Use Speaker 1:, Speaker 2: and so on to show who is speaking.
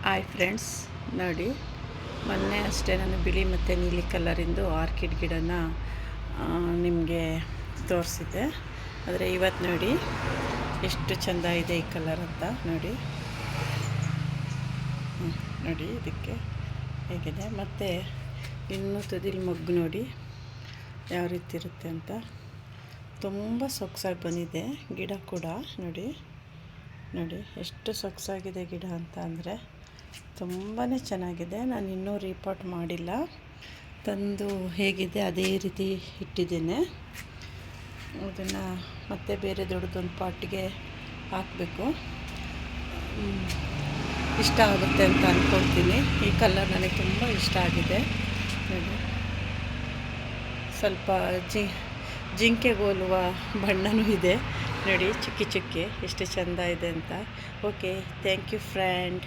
Speaker 1: Hi friends, ನೋಡಿ ಮೊನ್ನೆ ಅಷ್ಟೇ ನಾನು ಬಿಳಿ ಮತ್ತು ನೀಲಿ ಕಲರಿಂದು ಆರ್ಕಿಡ್ ಗಿಡನ ನಿಮಗೆ ತೋರಿಸಿದ್ದೆ. ಆದರೆ ಇವತ್ತು ನೋಡಿ ಎಷ್ಟು ಚೆಂದ ಇದೆ ಈ ಕಲರ್ ಅಂತ ನೋಡಿ. ನೋಡಿ ಇದಕ್ಕೆ ಹೇಗಿದೆ, ಮತ್ತು ಇನ್ನೂ ತುದಿಲಿ ಮೊಗ್ಗು ನೋಡಿ ಯಾವ ರೀತಿ ಇರುತ್ತೆ ಅಂತ. ತುಂಬ ಸೊಗಸಾಗಿ ಬಂದಿದೆ ಗಿಡ ಕೂಡ. ನೋಡಿ ನೋಡಿ ಎಷ್ಟು ಸೊಗಸಾಗಿದೆ ಗಿಡ ಅಂತ ಅಂದರೆ ತುಂಬಾ ಚೆನ್ನಾಗಿದೆ. ನಾನು ಇನ್ನೂ ರೀಪಾಟ್ ಮಾಡಿಲ್ಲ, ತಂದು ಹೇಗಿದೆ ಅದೇ ರೀತಿ ಇಟ್ಟಿದ್ದೇನೆ. ಅದನ್ನು ಮತ್ತೆ ಬೇರೆ ದೊಡ್ಡದೊಂದು ಪಾಟಿಗೆ ಹಾಕಬೇಕು. ಇಷ್ಟ ಆಗುತ್ತೆ ಅಂತ ಅಂದ್ಕೊಳ್ತೀನಿ. ಈ ಕಲರ್ ನನಗೆ ತುಂಬ ಇಷ್ಟ ಆಗಿದೆ. ನೋಡಿ ಸ್ವಲ್ಪ ಜಿಂಕೆಗೆ ಹೋಲುವ ಬಣ್ಣನೂ ಇದೆ ನೋಡಿ, ಚುಕ್ಕಿ ಚುಕ್ಕಿ ಎಷ್ಟು ಚೆಂದ ಇದೆ ಅಂತ. Okay, thank you friend.